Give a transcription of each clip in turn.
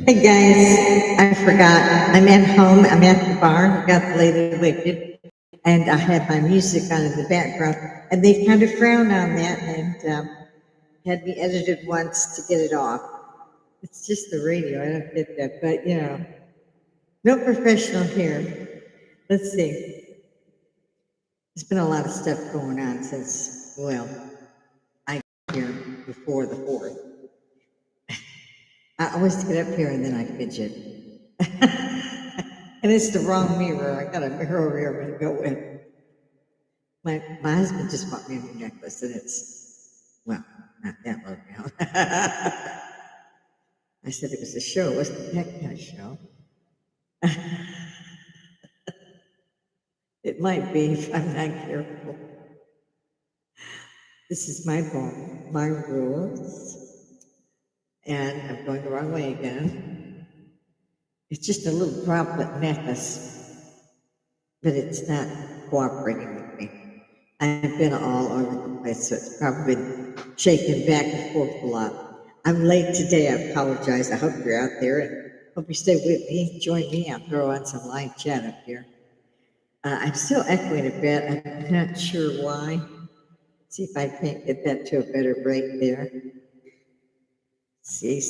Hey guys, I forgot. I'm at home. I'm at the bar. Got the lady wicked, and I have my music on in the background. And they kind of frowned on that and had me edited once to get it off. It's just the radio. I don't get that, but no professional here. Let's see. There's been a lot of stuff going on since I got here before the fourth. I always get up here and then I fidget. And it's the wrong mirror. I got a mirror over here to go with. My husband just bought me a new necklace, and not that low now. I said it was a show. It wasn't that kind of show. It might be if I'm not careful. This is my bar, my rules, and I'm going the wrong way again. It's just a little droplet necklace, but it's not cooperating with me. I've been all over the place, so it's probably been shaking back and forth a lot. I'm late today. I apologize. I hope you're out there and hope you stay with me. Join me. I'll throw on some live chat up here. I'm still echoing a bit. I'm not sure why. See if I can't get that to a better break there. See.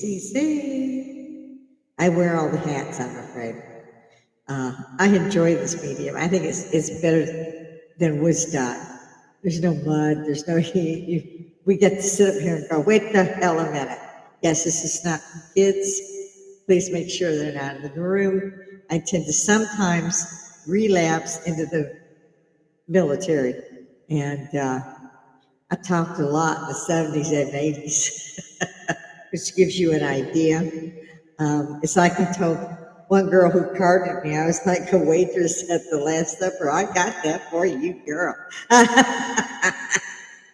I wear all the hats, I'm afraid. I enjoy this medium. I think it's better than Woodstock. There's no mud. There's no heat. We get to sit up here and go, wait the hell a minute. Yes, this is not for kids. Please make sure they're not in the room. I tend to sometimes relapse into the military. And I talked a lot in the 70s and 80s, which gives you an idea. It's like I told one girl who carded me, I was like a waitress at the Last Supper. I got that for you, girl.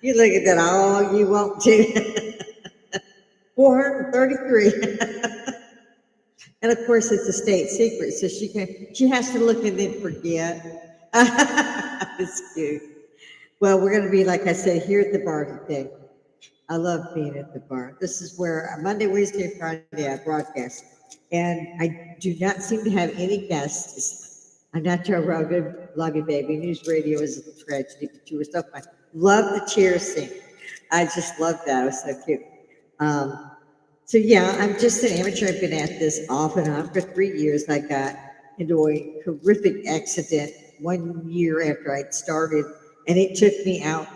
You look at that all you want to. 433. And of course, it's a state secret, so she has to look and then forget. It's cute. Well, we're going to be, like I said, here at the bar today. I love being at the bar. This is where Monday, Wednesday, Friday I broadcast. And I do not seem to have any guests. I'm not Joe Rogan. Love you, baby. News radio is a tragedy, but you were so fun. Love the cheer scene. I just love that. It was so cute. So yeah, I'm just an amateur. I've been at this off and on for 3 years. I got into a horrific accident 1 year after I'd started, and it took me out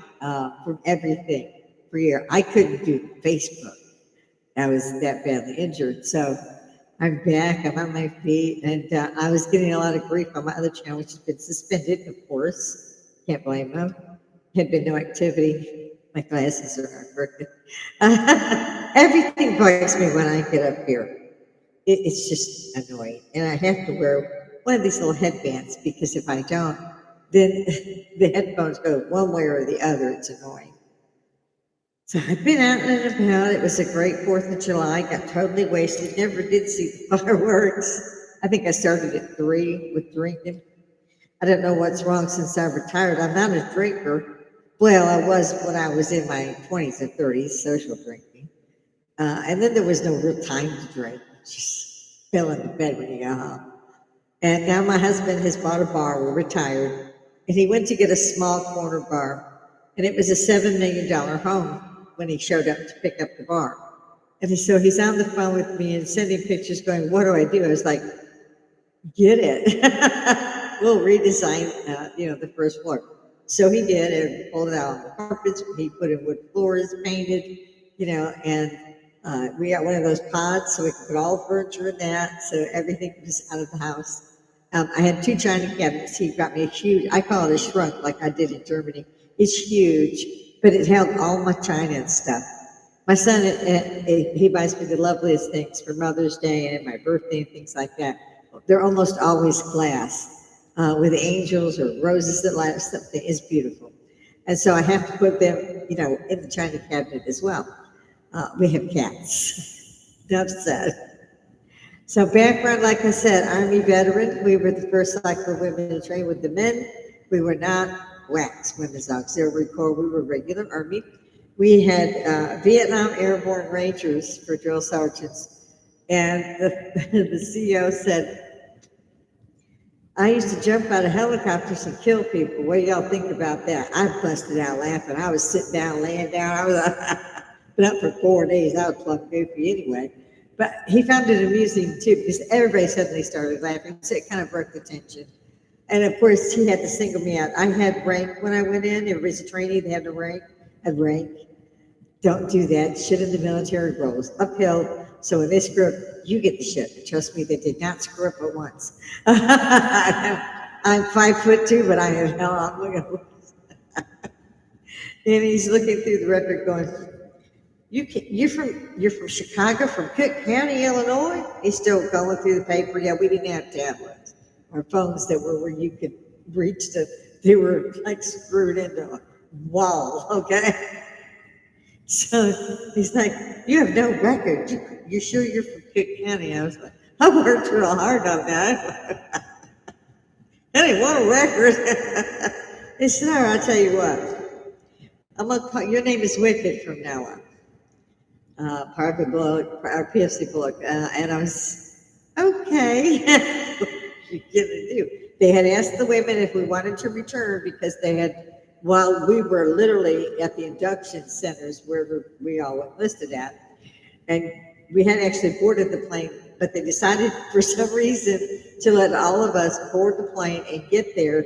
from everything for a year. I couldn't do Facebook. I was that badly injured. So I'm back. I'm on my feet, and I was getting a lot of grief on my other channel, which has been suspended, of course. Can't blame them. Had been no activity. My glasses are not working. Everything bugs me when I get up here. It's just annoying. And I have to wear one of these little headbands because if I don't, then the headphones go one way or the other. It's annoying. So I've been out and about. It was a great 4th of July. Got totally wasted. Never did see the fireworks. I think I started at 3 with drinking. I don't know what's wrong since I retired. I'm not a drinker. Well, I was when I was in my 20s and 30s, social drinking. And then there was no real time to drink. Just fell into bed when you got home. And now my husband has bought a bar. We're retired. And he went to get a small corner bar. And it was a $7 million home when he showed up to pick up the bar. And so he's on the phone with me and sending pictures going, what do I do? I was like, get it. We'll redesign, the first floor. So he did, and pulled it out on the carpets. He put in wood floors, painted, and we got one of those pods, so we could put all the furniture in that, so everything was out of the house. I had 2 china cabinets. He got me a huge, I call it a shrunk, like I did in Germany. It's huge, but it held all my china and stuff. My son, he buys me the loveliest things for Mother's Day and my birthday and things like that. They're almost always glass. With angels or roses that light up something is beautiful. And so I have to put them, in the china cabinet as well. We have cats. Enough said. So background, like I said, Army veteran. We were the first cycle women to train with the men. We were not wax women's auxiliary corps. We were regular Army. We had Vietnam Airborne Rangers for drill sergeants. And the CEO said, I used to jump out of helicopters and kill people. What do y'all think about that? I busted out laughing. I was sitting down, laying down. I was been up for 4 days. I was plumb goofy anyway. But he found it amusing too because everybody suddenly started laughing. So it kind of broke the tension. And of course, he had to single me out. I had rank when I went in. Everybody's a trainee. They had no rank. I had rank. Don't do that. Shit in the military rolls uphill. So when they screw up, you get the shit. Trust me, they did not screw up but once. I'm 5'2", but I am hell. I'm looking. And he's looking through the record, going, "You're from Chicago, from Cook County, Illinois." He's still going through the paper. Yeah, we didn't have tablets or phones that were where you could reach the. They were like screwed into a wall. Okay. So he's like, "You have no record. You sure you're from Cook County?" I was like, "I worked real hard on that. I didn't want a record." He said, "All right, I'll tell you what. I'm gonna call, your name is Wicked from now on. Private Bullock, or PFC Bullock." And I was, okay. What you gonna do? They had asked the women if we wanted to return because they had, while we were literally at the induction centers where we all enlisted at, and we had actually boarded the plane, but they decided for some reason to let all of us board the plane and get there,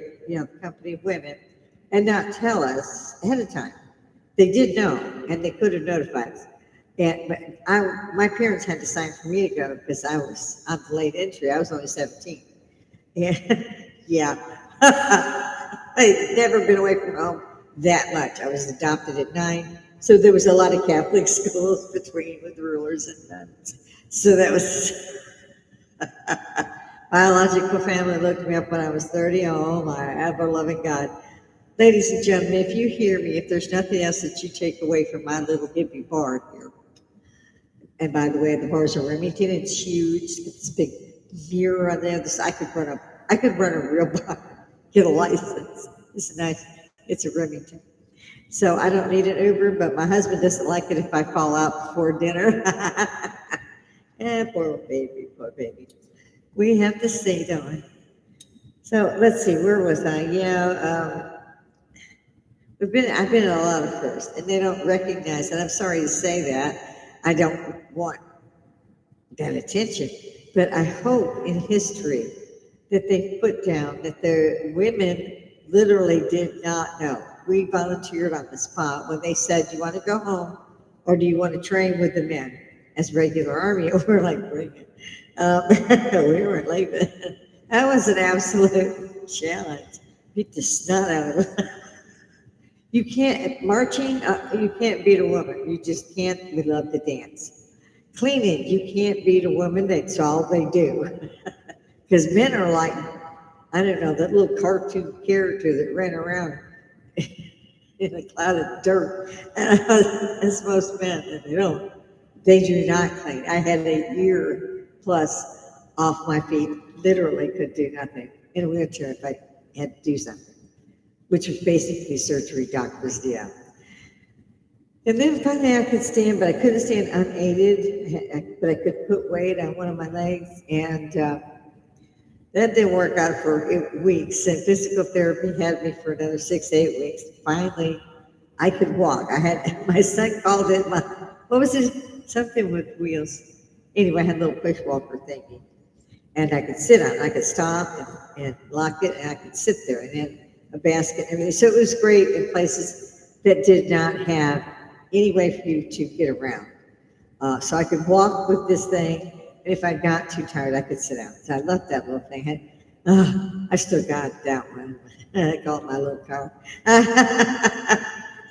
company of women, and not tell us ahead of time. They did know, and they could have notified us. But my parents had to sign for me to go because I was on the late entry. I was only 17. And yeah, I'd never been away from home that much. I was adopted at 9. So there was a lot of Catholic schools between with rulers and nuns. So that was biological family looked me up when I was 30. Oh my ever-loving God. Ladies and gentlemen, if you hear me, if there's nothing else that you take away from my little hippie bar here, and by the way, the bars are Remington. It's huge. It's got this big mirror on there. I could run a real bar, get a license. It's nice. It's a Remington. So I don't need an Uber, but my husband doesn't like it if I fall out before dinner. Poor baby, poor baby. We have to stay, don't we? So let's see, where was I? Yeah, I've been in a lot of firsts, and they don't recognize, and I'm sorry to say that. I don't want that attention, but I hope in history that they put down that the women literally did not know. We volunteered on the spot when they said, "Do you want to go home or do you want to train with the men as regular Army?" We're like, "Bring it." We weren't leaving. That was an absolute challenge. Beat the snot out of it. You can't, marching, you can't beat a woman. You just can't. We love to dance. Cleaning, you can't beat a woman. That's all they do. Because men are like, I don't know, that little cartoon character that ran around in a cloud of dirt. That's most men. And they do not clean. I had a year plus off my feet, literally could do nothing in a wheelchair if I had to do something, which was basically surgery doctors deal. And then finally I could stand, but I couldn't stand unaided, but I could put weight on one of my legs. And that didn't work out for weeks. And physical therapy had me for another 6 to 8 weeks. Finally, I could walk. My son called it what was it? Something with wheels. Anyway, I had a little push walker thingy. And I could sit on it. I could stop and lock it, and I could sit there. And then a basket and everything. So it was great in places that did not have any way for you to get around. So I could walk with this thing, and if I got too tired, I could sit down. So I loved that little thing. I still got that one. I call it my little car.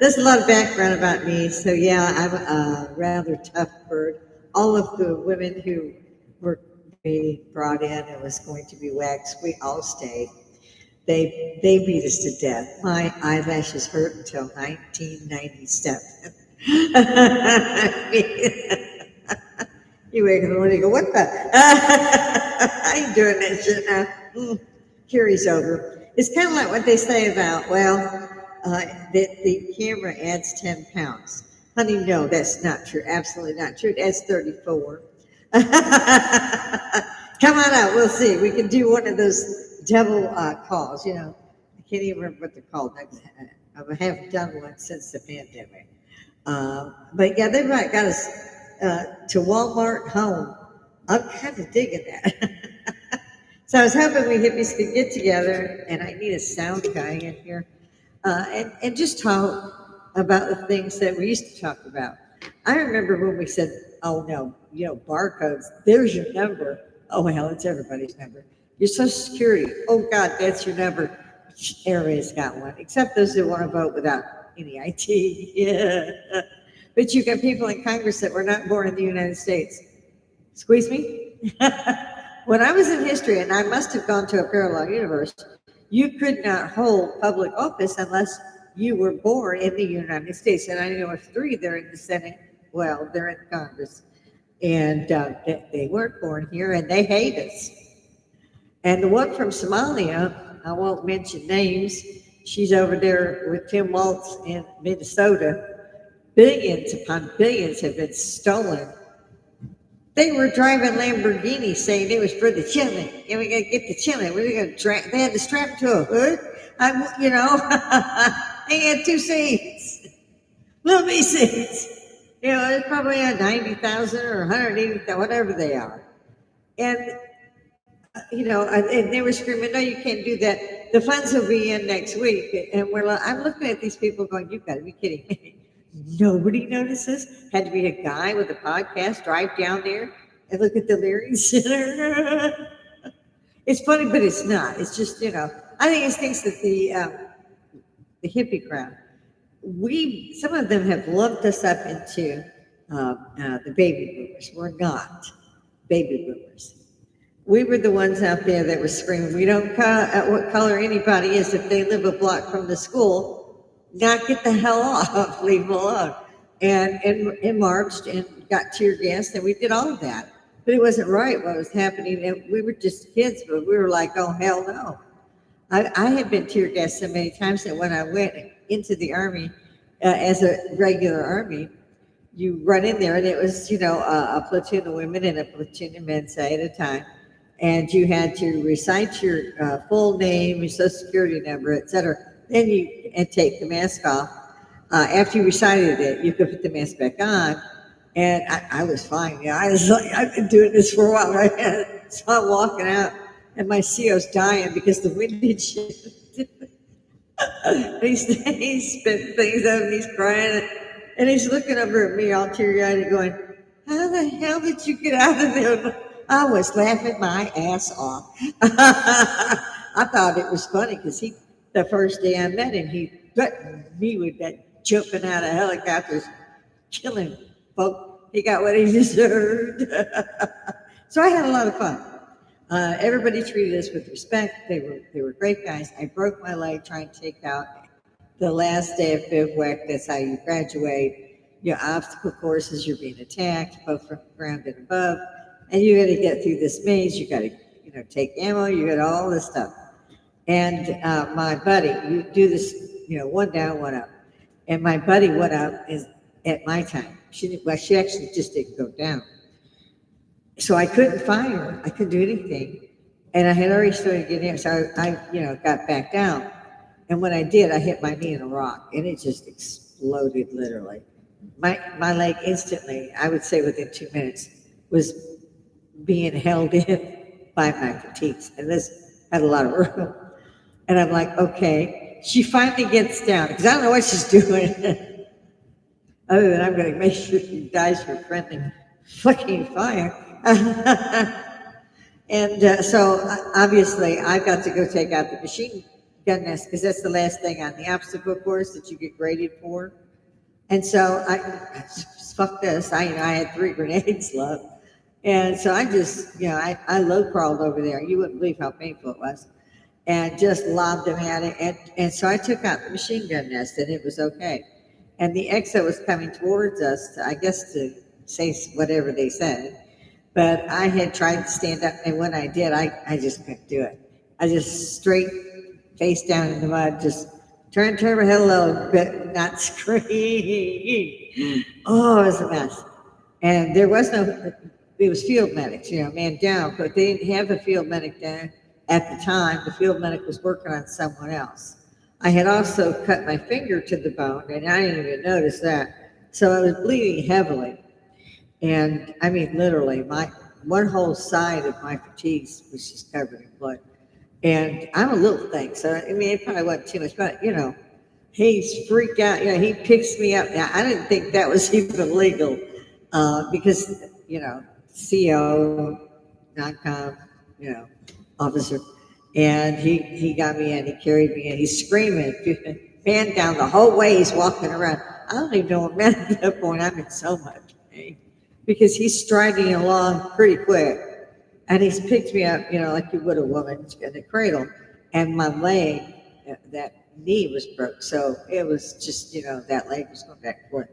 There's a lot of background about me. So yeah, I'm a rather tough bird. All of the women who were being brought in and was going to be waxed, we all stayed. They beat us to death. My eyelashes hurt until 1997. You wake up in the morning and go, "What the? I ain't doing that shit now." Carries over. It's kind of like what they say about, that the camera adds 10 pounds. Honey, no, that's not true. Absolutely not true. It adds 34. Come on out. We'll see. We can do one of those devil calls. I can't even remember what they're called. I haven't done one since the pandemic. But yeah, they might got us to Walmart home. I'm kind of digging that. So I was hoping we hippies could get together, and I need a sound guy in here, and just talk about the things that we used to talk about. I remember when we said, "Oh no, barcodes. There's your number." Oh well, it's everybody's number. Your Social Security. Oh God, that's your number. Everybody's got one, except those that want to vote without any IT. Yeah. But you got people in Congress that were not born in the United States. Squeeze me? When I was in history, and I must have gone to a parallel universe, you could not hold public office unless you were born in the United States. And I know of three that are in the Senate. Well, they're in Congress. And they weren't born here, and they hate us. And the one from Somalia, I won't mention names, she's over there with Tim Waltz in Minnesota. Billions upon billions have been stolen. They were driving Lamborghinis saying it was for the children. And we got to get the children. We were going to they had to strap to a hood. They had two seats, little bitty seats. It's probably a 90,000 or 180,000, whatever they are. And, and they were screaming, "No, you can't do that. The funds will be in next week." And I'm looking at these people going, "You've got to be kidding me." Nobody notices. Had to be a guy with a podcast drive down there and look at the Leary Center. It's funny, but it's not. It's just, I think it's things that the hippie crowd, some of them have lumped us up into the baby boomers. We're not baby boomers. We were the ones out there that were screaming, "We don't care what color anybody is if they live a block from the school. Not get the hell off, leave them alone." And marched and got tear gassed, and we did all of that. But it wasn't right what was happening. And we were just kids, but we were like, "Oh, hell no." I had been tear gassed so many times that when I went into the Army as a regular Army, you run in there, and it was, a platoon of women and a platoon of men, say, at a time. And you had to recite your full name, your Social Security number, et cetera. Then you take the mask off. After you recited it, you could put the mask back on. And I was fine. I was like, I've been doing this for a while, right? So I'm walking out, and my CO's dying because the wind had shifted. He's spitting things out, and he's crying. And he's looking over at me all teary-eyed and going, "How the hell did you get out of there?" I was laughing my ass off. I thought it was funny because the first day I met him, he threatened me with that jumping out of helicopters, killing folk. He got what he deserved. So I had a lot of fun. Everybody treated us with respect. They were great guys. I broke my leg trying to take out the last day of bivouac. That's how you graduate. Your obstacle courses, you're being attacked, both from the ground and above. And you got to get through this maze. You got to, take ammo. You got all this stuff. And my buddy, you do this, one down, one up. And my buddy went up at my time. She actually just didn't go down. So I couldn't find her. I couldn't do anything. And I had already started getting in. So I got back down. And when I did, I hit my knee in a rock. And it just exploded, literally. My leg instantly, I would say within 2 minutes, was being held in by my fatigues. And this had a lot of room. And I'm like, okay. She finally gets down, because I don't know what she's doing. Other than I'm going to make sure she dies for friendly fucking fire. And so obviously I got to go take out the machine gun nest, because that's the last thing on the obstacle course that you get graded for. And so fuck this. I had 3 grenades left. And so I just, I low crawled over there. You wouldn't believe how painful it was. And just lobbed them at it. And so I took out the machine gun nest, and it was okay. And the exo was coming towards us, I guess to say whatever they said. But I had tried to stand up, and when I did, I just couldn't do it. I just straight face down in the mud, just turn my head a little bit, not scream. Oh, it was a mess. And there was no it was field medics, man down, but they didn't have a field medic there at the time. The field medic was working on someone else. I had also cut my finger to the bone, and I didn't even notice that. So I was bleeding heavily. And I mean, literally, my one whole side of my fatigues was just covered in blood. And I'm a little thing, so I mean, it probably wasn't too much, but he's freaked out. He picks me up. Now, I didn't think that was even legal because, CO, non-com, officer. And he got me in, he carried me in, he's screaming, man down the whole way, he's walking around. I don't even know what man at that point, I'm in so much pain because he's striding along pretty quick. And he's picked me up, like you would a woman in a cradle. And my leg, that knee was broke. So it was just, that leg was going back and forth.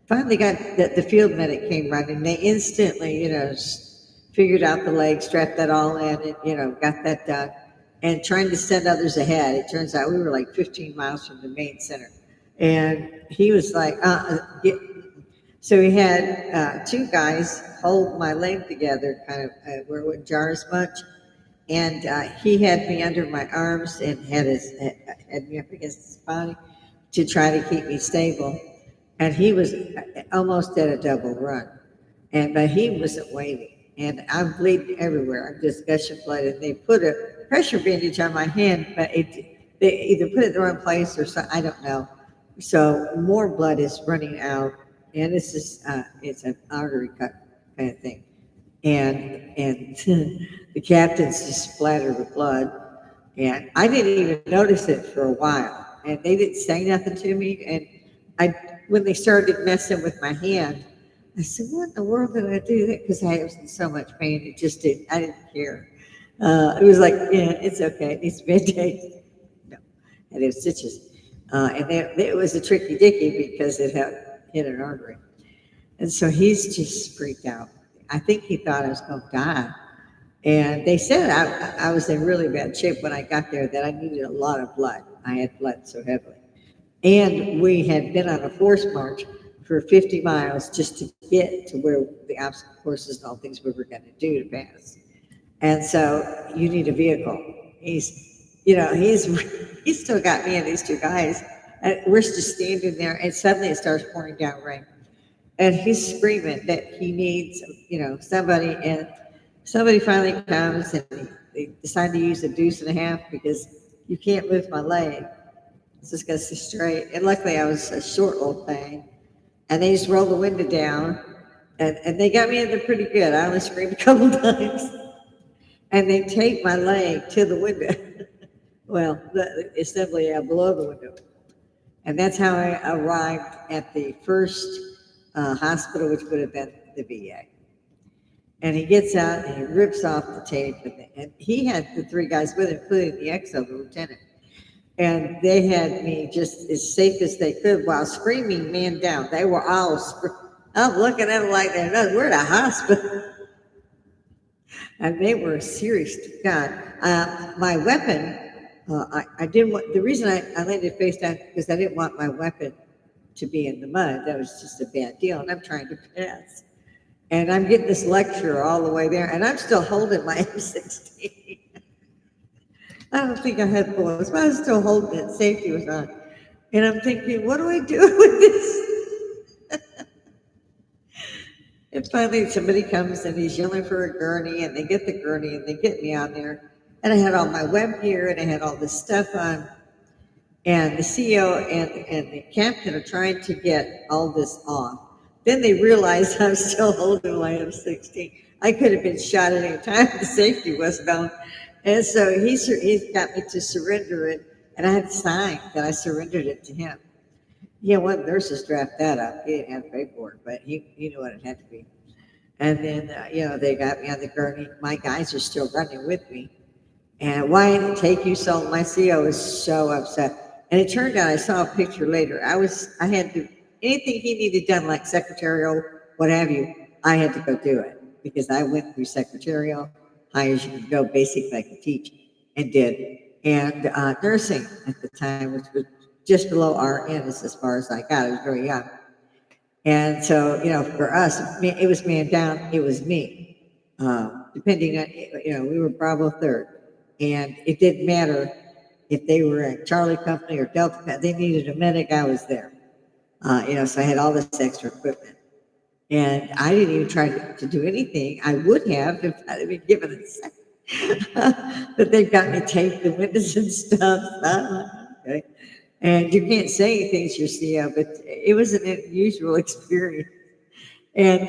Finally got the field medic came running. They instantly, figured out the leg, strapped that all in, and, got that done. And trying to send others ahead. It turns out we were like 15 miles from the main center. And he was like, so he had two guys hold my leg together, kind of where it wouldn't jar as much. And he had me under my arms and had me up against his body to try to keep me stable. And he was almost at a double run, but he wasn't waving. And I'm bleeding everywhere. I'm just gushing blood. And they put a pressure bandage on my hand, but they either put it in the wrong place or something. I don't know. So more blood is running out, and it's an artery cut kind of thing. And the captain's just splattered with blood, and I didn't even notice it for a while. And they didn't say nothing to me. And when they started messing with my hand, I said, "What in the world did I do?" Because I was in so much pain, I didn't care. It was like, yeah, it's okay. It needs Band-Aids. No, and it was stitches. And it was a tricky dicky because it had hit an artery. And so he's just freaked out. I think he thought I was going to die. And they said I was in really bad shape when I got there, that I needed a lot of blood. I had bled so heavily. And we had been on a forced march for 50 miles just to get to where the obstacle courses and all things we were going to do to pass. And so you need a vehicle. He's still got me and these two guys. And we're just standing there, and suddenly it starts pouring down rain. And he's screaming that he needs, somebody. And somebody finally comes, and they decide to use a deuce and a half because you can't lift my leg. It's just going to stay straight. And luckily I was a short little thing. And they just rolled the window down. And they got me in there pretty good. I only screamed a couple times. And they taped my leg to the window. Well, the assembly below the window. And that's how I arrived at the first hospital, which would have been the VA. And he gets out and he rips off the tape. And he had the three guys with him, including the XO, the lieutenant. And they had me just as safe as they could while screaming, man down. They were all I'm looking at them like we're at a hospital. And they were serious to God. My weapon, I didn't want, the reason I landed face down because I didn't want my weapon to be in the mud. That was just a bad deal. And I'm trying to pass. And I'm getting this lecture all the way there. And I'm still holding my M16. I don't think I had bullets, but I was still holding it. Safety was on. And I'm thinking, what do I do with this? And finally somebody comes and he's yelling for a gurney, and they get the gurney and they get me on there. And I had all my web gear and I had all this stuff on. And the CEO and the captain are trying to get all this off. Then they realize I'm still holding my M16. I could have been shot at any time. The safety wasn't on. And so he's got me to surrender it, and I had to sign that I surrendered it to him. Yeah, one nurse has drafted that up. He didn't have to pay for it, but he knew what it had to be. And then, they got me on the gurney. My guys are still running with me. And why didn't it take you so? My CO was so upset. And it turned out, I saw a picture later. I had to, anything he needed done, like secretarial, what have you, I had to go do it because I went through secretarial, high as you can go, basically I could teach, and did. And nursing at the time, which was just below RN, is as far as I got. I was very young. And so, for us, it was man down, it was me. depending on, we were Bravo third, and it didn't matter if they were a Charlie company or Delta company, they needed a medic, I was there. So I had all this extra equipment. And I didn't even try to do anything. I would have if I'd have been given a second. But they've got me taped the windows and stuff. Okay. And you can't say anything to your CEO, but it was an unusual experience. And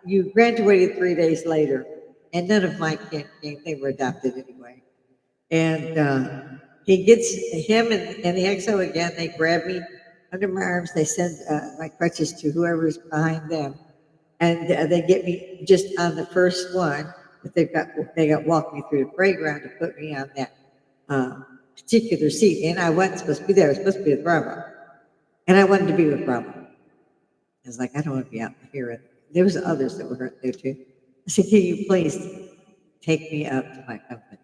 you graduated 3 days later, and none of my kids came. They were adopted anyway. And he gets him and the XO again. They grab me under my arms. They send my crutches to whoever's behind them, and they get me just on the first one. But they got walked me through the playground to put me on that particular seat, and I wasn't supposed to be there. I was supposed to be with Bravo, and I wanted to be with Bravo. I was like, I don't want to be out here. And there was others that were hurt there too. I said, can you please take me up to my company?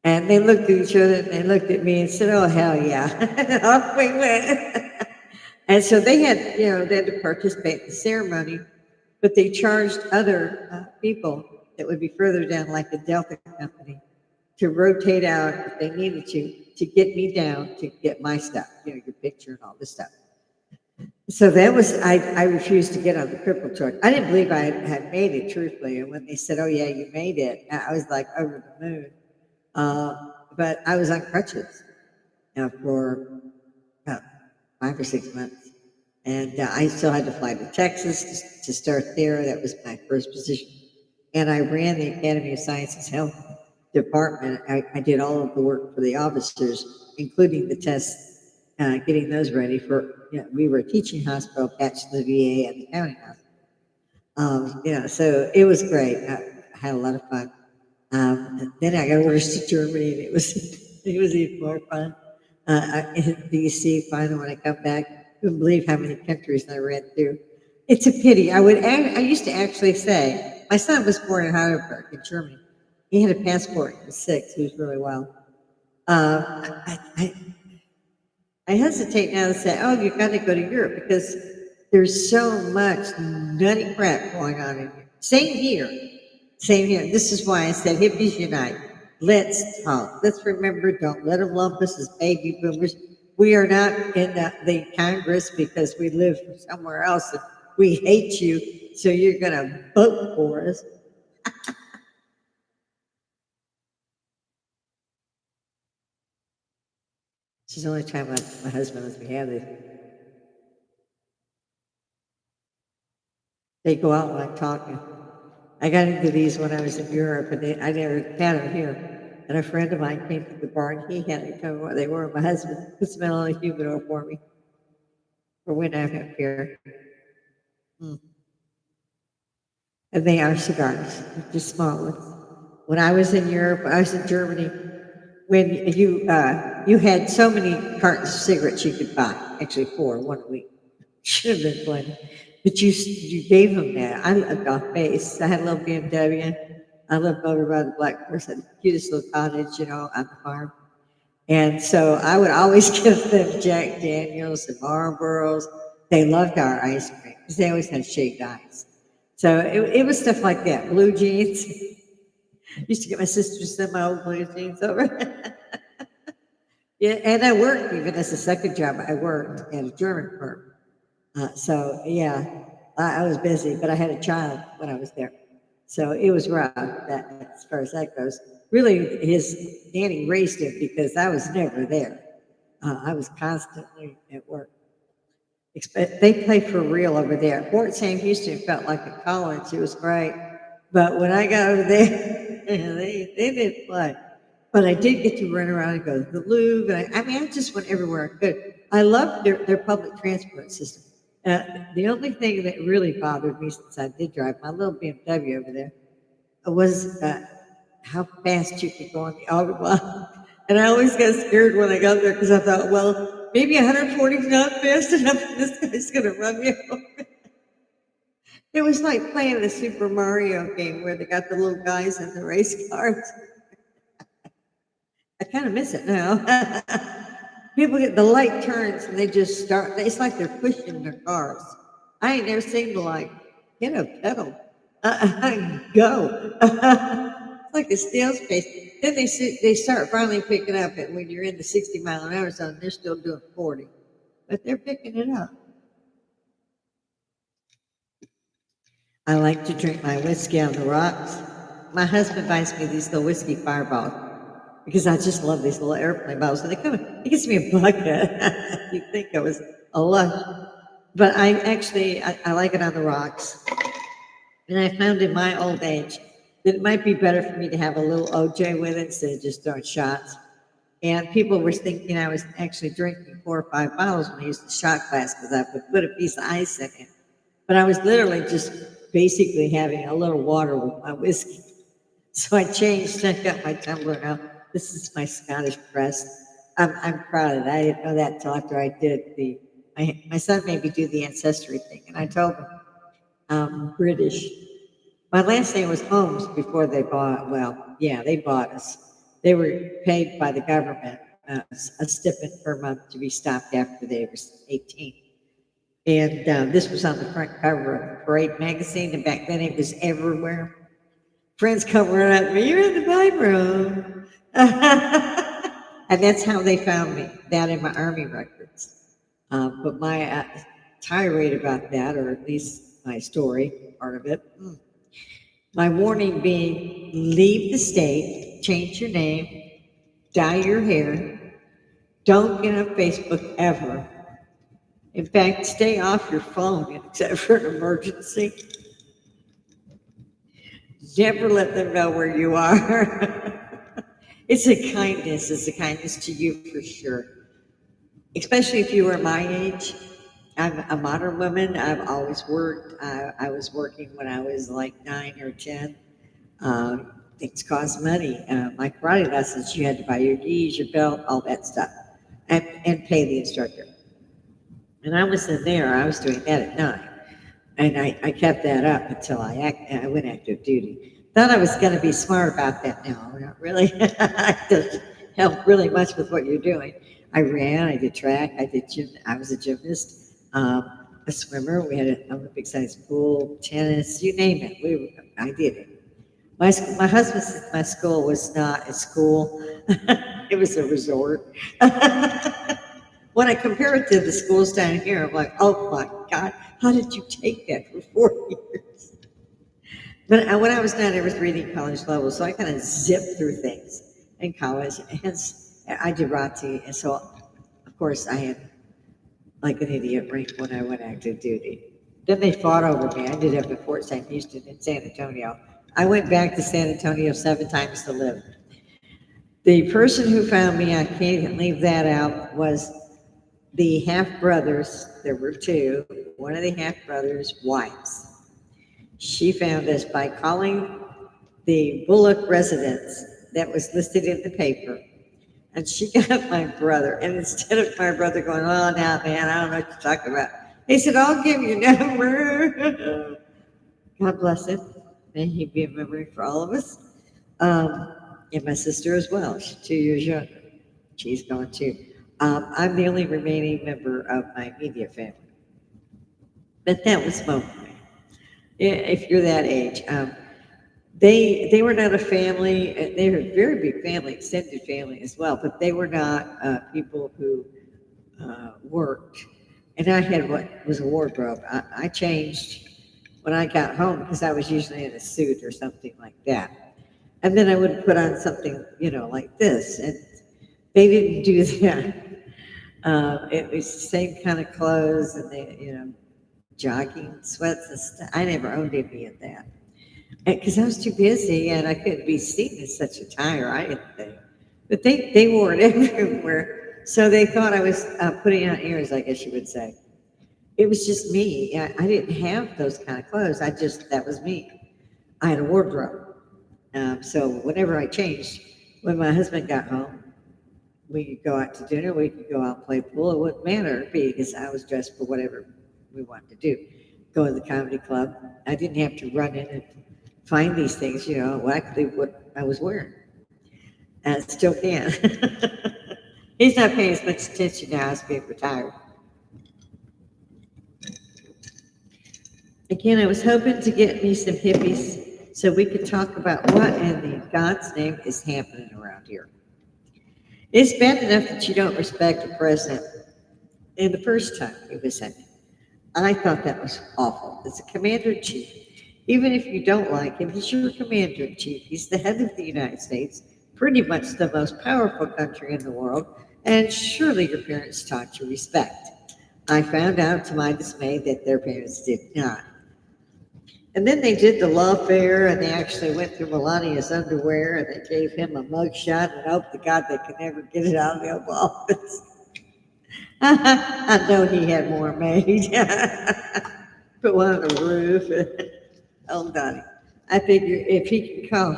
And they looked at each other and they looked at me and said, oh, hell yeah. And off we went. And so they had to participate in the ceremony, but they charged other people that would be further down, like the Delta company, to rotate out if they needed to get me down to get my stuff, your picture and all this stuff. So that was, I refused to get on the cripple truck. I didn't believe I had made it, truthfully. And when they said, oh, yeah, you made it, I was like over the moon. But I was on crutches for about 5 or 6 months. And I still had to fly to Texas to start there. That was my first position. And I ran the Academy of Sciences Health Department. I did all of the work for the officers, including the tests, getting those ready for, we were a teaching hospital attached to the VA and the county hospital. So it was great. I had a lot of fun. Then I got orders to Germany, and it was even more fun. In DC, finally, when I come back, I couldn't believe how many countries I ran through. It's a pity. I used to actually say, my son was born in Heidelberg in Germany. He had a passport. He was 6. He was really well. I hesitate now to say, oh, you've got to go to Europe because there's so much nutty crap going on in here. Same here. Same here. This is why I said hippies unite. Let's talk. Let's remember, don't let them lump us as baby boomers. We are not in the Congress because we live somewhere else and we hate you, so you're going to vote for us. This is the only time my husband lets me have this. They go out like talking. I got into these when I was in Europe, and I never had them here. And a friend of mine came to the bar, and he had to tell me what they were. My husband put some on a humidor for me for when I'm up here. And they are cigars, just small ones. When I was in Europe, I was in Germany, when you had so many cartons of cigarettes you could buy, actually 4, 1 a week. Should have been plenty. But you gave them that. I lived off base. I had a little BMW. I lived over by the Black Horse, had the cutest little cottage, on the farm. And so I would always give them Jack Daniels and Marlboros. They loved our ice cream because they always had shaved ice. So it was stuff like that. Blue jeans. Used to get my sister to send my old blue jeans over. Yeah, and I worked, even as a second job, I worked at a German firm. I was busy, but I had a child when I was there. So it was rough, as far as that goes. Really, his nanny raised him because I was never there. I was constantly at work. They play for real over there. Fort Sam Houston felt like a college. It was great. But when I got over there, they didn't play. But I did get to run around and go to the Louvre. And I just went everywhere I could. I loved their public transport system. The only thing that really bothered me since I did drive my little BMW over there was how fast you could go on the autobahn. And I always got scared when I got there because I thought, well, maybe 140 is not fast enough and this guy's going to run me over. It was like playing a Super Mario game where they got the little guys in the race cars. I kind of miss it now. People get the light turns and they just start. It's like they're pushing their cars. I ain't never seen the light hit a pedal. Go. It's like a snail's pace. Then they start finally picking up, and when you're in the 60-mile-an-hour zone, they're still doing 40, but they're picking it up. I like to drink my whiskey on the rocks. My husband buys me these little whiskey fireballs because I just love these little airplane bottles, and it gives me a bucket. You'd think I was a lush, but I like it on the rocks. And I found in my old age that it might be better for me to have a little OJ with it instead of just throwing shots. And people were thinking I was actually drinking 4 or 5 bottles when I used the shot glass because I would put a piece of ice in it. But I was literally just basically having a little water with my whiskey. So I changed, I got my tumbler now. This is my Scottish crest. I'm proud of it. I didn't know that until after I did my son made me do the ancestry thing. And I told him, I'm British. My last name was Holmes before they bought, well, yeah, they bought us. They were paid by the government a stipend per month to be stopped after they were 18. And this was on the front cover of the Parade magazine, and back then it was everywhere. Friends come running up to me, you're in the pipe room. And that's how they found me, that in my Army records. But my tirade about that, or at least my story, part of it, my warning being, leave the state, change your name, dye your hair, don't get on Facebook ever. In fact, stay off your phone except for an emergency. Never let them know where you are. It's a kindness to you for sure. Especially if you were my age. I'm a modern woman. I've always worked. I was working when I was like 9 or 10. Things cost money. My karate lessons, you had to buy your gis, your belt, all that stuff, and pay the instructor. And I was in there. I was doing that at 9. And I kept that up until I went active duty. Thought I was going to be smart about that. No, not really. It doesn't help really much with what you're doing. I ran, I did track, I was a gymnast, a swimmer. We had an Olympic sized pool, tennis, you name it. I did it. My husband said my school was not a school, it was a resort. When I compare it to the schools down here, I'm like, oh my God, how did you take that for 4 years? But when I was 9, I was reading college level, so I kind of zipped through things in college. Hence, I did ROTC, and so, of course, I had, like an idiot, rank when I went active duty. Then they fought over me. I ended up at Fort St. Houston in San Antonio. I went back to San Antonio 7 times to live. The person who found me, I can't even leave that out, was the half brothers. There were 2. One of the half brothers' wives. She found us by calling the Bullock residence that was listed in the paper, and she got my brother. And instead of my brother going, "Oh, now, man, I don't know what you're talking about," he said, "I'll give you your number." God bless him. May he be a memory for all of us. And my sister as well. She's 2 years younger. She's gone too. I'm the only remaining member of my immediate family. But that was moment. If you're that age, they were not a family. They were a very big family, extended family as well. But they were not people who worked. And I had what was a wardrobe. I changed when I got home because I was usually in a suit or something like that. And then I would put on something, like this. And they didn't do that. It was the same kind of clothes, and jogging sweats and stuff. I never owned any of that because I was too busy and I couldn't be seen in such attire. I didn't think, but they wore it everywhere. So they thought I was putting on airs, I guess you would say. It was just me. I didn't have those kind of clothes. That was me. I had a wardrobe. So whenever I changed, when my husband got home, we could go out to dinner, we could go out and play pool. It wouldn't matter because I was dressed for whatever we wanted to do. Go to the comedy club. I didn't have to run in and find these things, exactly what I was wearing. And still can. He's not paying as much attention now as being retired. Again, I was hoping to get me some hippies so we could talk about what in the God's name is happening around here. It's bad enough that you don't respect the president in the first time he was in. I thought that was awful. As a commander in chief, even if you don't like him, he's your commander in chief. He's the head of the United States, pretty much the most powerful country in the world, and surely your parents taught you respect. I found out to my dismay that their parents did not. And then they did the lawfare, and they actually went through Melania's underwear, and they gave him a mugshot, and hoped to God they could never get it out of the Oval Office. I know he had more made. Put one on the roof. Oh, Donnie. I figure if he can call,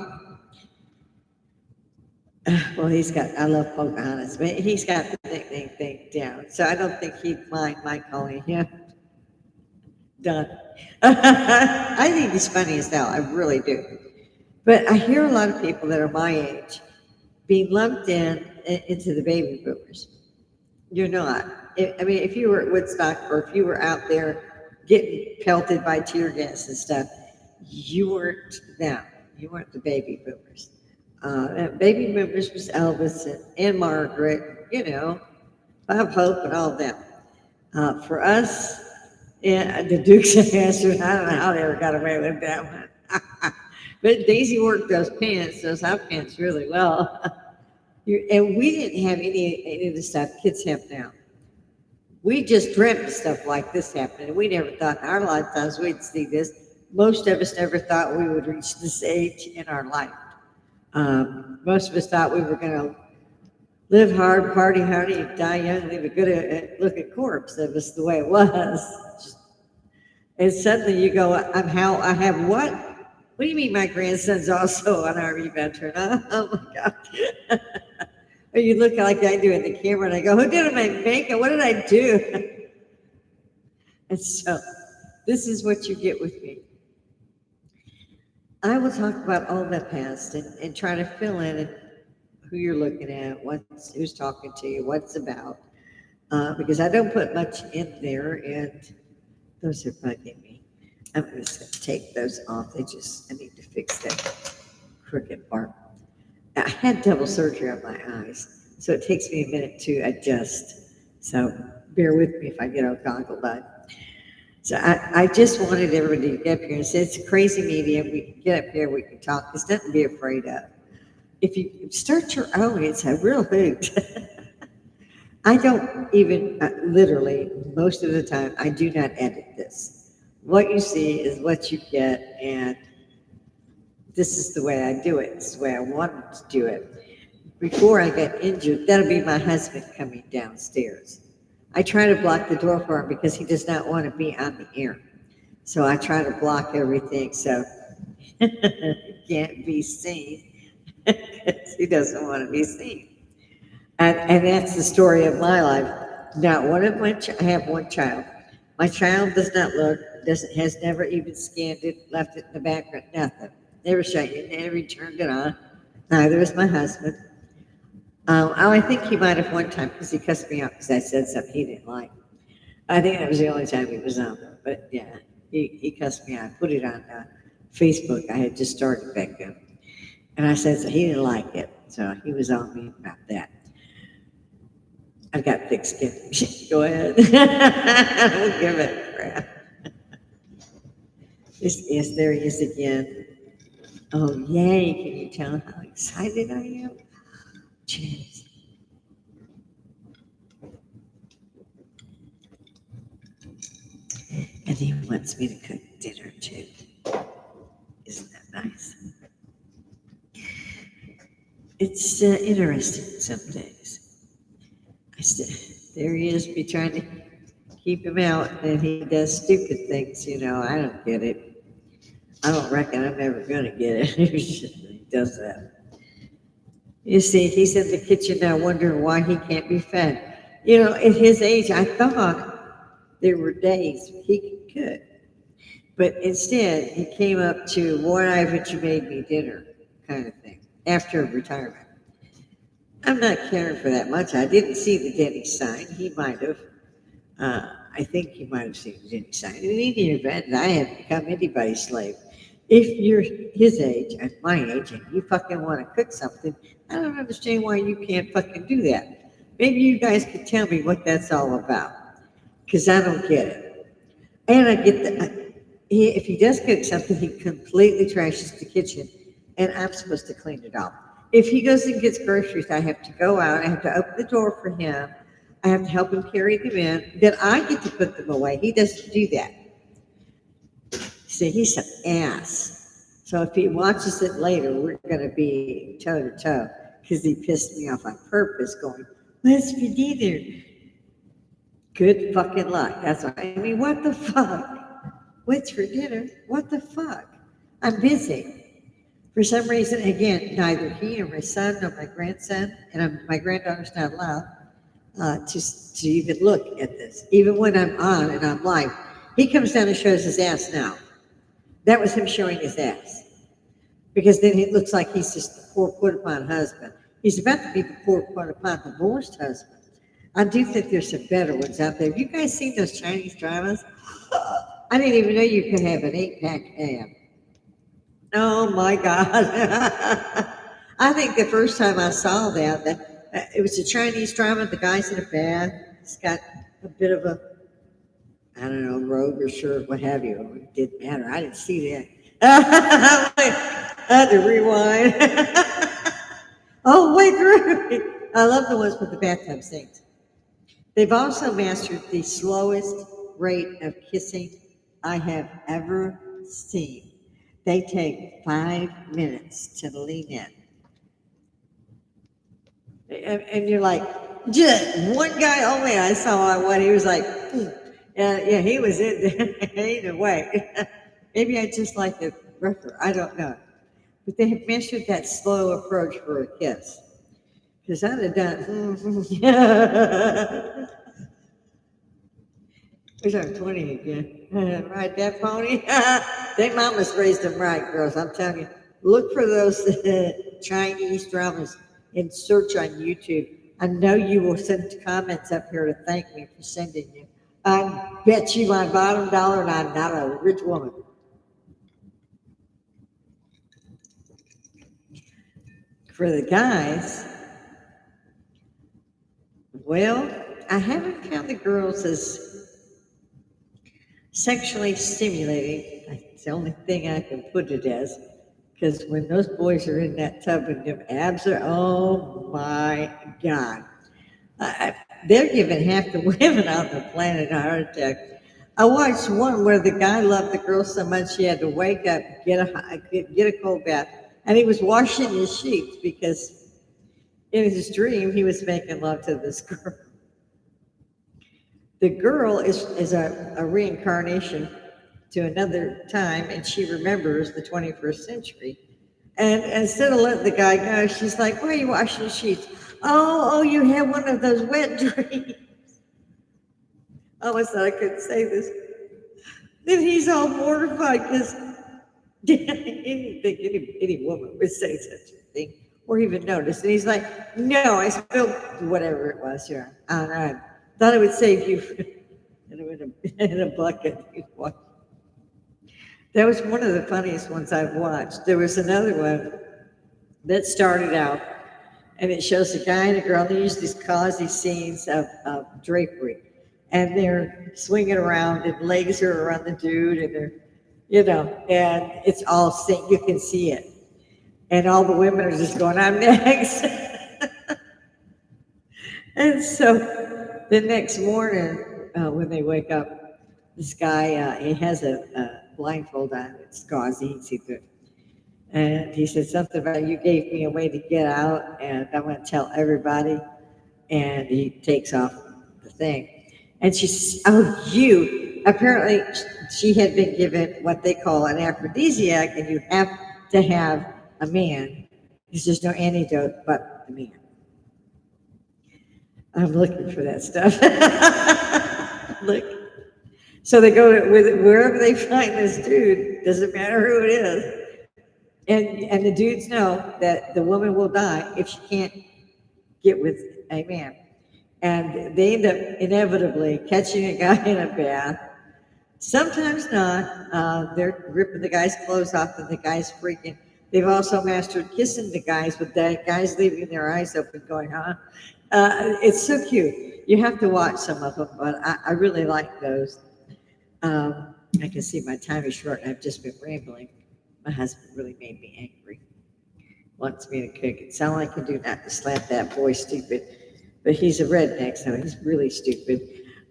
well, I love Pocahontas, but he's got the nickname thing down. So I don't think he'd mind my calling him Don. I think he's funny as hell. I really do. But I hear a lot of people that are my age being lumped into the baby boomers. You're not. I mean, if you were at Woodstock or if you were out there getting pelted by tear gas and stuff, you weren't them. You weren't the baby boomers. Baby boomers was Elvis and Margaret, Bob Hope and all of them. For us, yeah, the Dukes of Hazzard, I don't know how they ever got away with that one. But Daisy worked those hot pants really well. And we didn't have any of the stuff kids have now. We just dreamt of stuff like this happening. We never thought in our lifetimes we'd see this. Most of us never thought we would reach this age in our life. Most of us thought we were going to live hard, party hard, die young, leave a good looking corpse. That was the way it was. And suddenly you go, I have what? What do you mean my grandson's also an Army veteran? Oh my God. Or you look like I do in the camera and I go, who did my makeup? What did I do? And so this is what you get with me. I will talk about all that past and try to fill in who you're looking at, who's talking to you, what it's about. Because I don't put much in there, and those are bugging me. I'm just going to take those off. I need to fix that crooked part. I had double surgery on my eyes, so it takes me a minute to adjust. So bear with me if I get all goggled up. So I just wanted everybody to get up here and say it's a crazy medium. We can get up here, we can talk. There's nothing to be afraid of. If you start your own, it's a real hoot. I don't even, literally, most of the time, I do not edit this. What you see is what you get, and this is the way I do it. This is the way I wanted to do it. Before I got injured, that'll be my husband coming downstairs. I try to block the door for him because he does not want to be on the air. So I try to block everything so he can't be seen because he doesn't want to be seen. And that's the story of my life. Now, I have one child. My child does not look, has never even scanned it, left it in the background, nothing. Never shut it, never turned it on. Neither is my husband. I think he might have one time because he cussed me out because I said something he didn't like. I think that was the only time he was on there. But yeah, he cussed me out. I put it on Facebook. I had just started back then. And I said, so he didn't like it. So he was on me about that. I've got thick skin. Go ahead. I don't give a crap. Yes, there he is again. Oh, yay. Can you tell how excited I am? Jeez. And he wants me to cook dinner too. Isn't that nice? It's interesting some days. There he is, be trying to keep him out, and he does stupid things, I don't get it. I don't reckon I'm ever going to get it. He does that. You see, he's in the kitchen now wondering why he can't be fed. At his age, I thought there were days he could. But instead, he came up to, "Why haven't you made me dinner?" kind of thing, after retirement. I'm not caring for that much. I didn't see the Denny sign. He might have. I think you might have seen it in sign. In any event, I haven't become anybody's slave. If you're his age and my age and you fucking want to cook something, I don't understand why you can't fucking do that. Maybe you guys could tell me what that's all about, because I don't get it. And I get that if he does cook something, he completely trashes the kitchen, and I'm supposed to clean it off. If he goes and gets groceries, I have to go out. I have to open the door for him. I have to help him carry them in. Then I get to put them away. He doesn't do that. See, he's an ass. So if he watches it later, we're going to be toe to toe because he pissed me off on purpose, going, "What's for dinner?" Good fucking luck. That's what I mean. What the fuck? What's for dinner? What the fuck? I'm busy. For some reason, again, neither he nor my son nor my grandson, and my granddaughter's not allowed to even look at this. Even when I'm on and I'm live, he comes down and shows his ass now. That was him showing his ass. Because then it looks like he's just the poor put upon husband. He's about to be the poor put upon divorced husband. I do think there's some better ones out there. Have you guys seen those Chinese dramas? I didn't even know you could have an 8-pack ab. Oh my God. I think the first time I saw that it was a Chinese drama. The guy's in a bath. He's got a bit of a, I don't know, robe or shirt, what have you. It didn't matter. I didn't see that. I had to rewind. Oh, wait, I love the ones with the bathtub scenes. They've also mastered the slowest rate of kissing I have ever seen. They take 5 minutes to lean in. And you're like, just one guy only. I saw one. He was like, yeah, he was in either way. Maybe I just like the rougher. I don't know. But they have mastered that slow approach for a kiss. Because I'd have done, yeah. Wish I'm 20 again. Right, that pony? They mamas raised them right, girls. I'm telling you. Look for those Chinese dramas and search on YouTube. I know you will send comments up here to thank me for sending you. I bet you my bottom dollar, and I'm not a rich woman. For the guys, well, I haven't found the girls as sexually stimulating. That's the only thing I can put it as. Because when those boys are in that tub and them abs are, oh my God. They're giving half the women on the planet a heart attack. I watched one where the guy loved the girl so much he had to wake up, get a cold bath, and he was washing his sheets because in his dream he was making love to this girl. The girl is a reincarnation to another time, and she remembers the 21st century. And instead of letting the guy go, she's like, "Why are you washing the sheets?" Oh, you have one of those wet dreams. I almost thought I couldn't say this. Then he's all mortified because any woman would say such a thing or even notice. And he's like, "No, I spilled whatever it was here. I don't know. I thought it would save you in a bucket." That was one of the funniest ones I've watched. There was another one that started out, and it shows a guy and a girl. They use these cosy scenes of drapery, and they're swinging around, and legs are around the dude, and they're, and it's all synced. You can see it, and all the women are just going, "I'm next." And so the next morning, when they wake up, this guy he has a blindfold on. It's gauzy. You can see through it. And he said something about, "You gave me a way to get out, and I'm going to tell everybody." And he takes off the thing. And she says, "Oh, you." Apparently, she had been given what they call an aphrodisiac, and you have to have a man because there's no antidote but the man. I'm looking for that stuff. Look. So they go with wherever they find this dude, doesn't matter who it is. And the dudes know that the woman will die if she can't get with a man. and they end up inevitably catching a guy in a bath. Sometimes not. They're ripping the guy's clothes off, and the guy's freaking. They've also mastered kissing the guys with the guys leaving their eyes open, going, huh? It's so cute. You have to watch some of them, but I really like those. I can see my time is short, and I've just been rambling. My husband really made me angry. Wants me to cook. It's all I can do not to slap that boy stupid. But he's a redneck, so he's really stupid.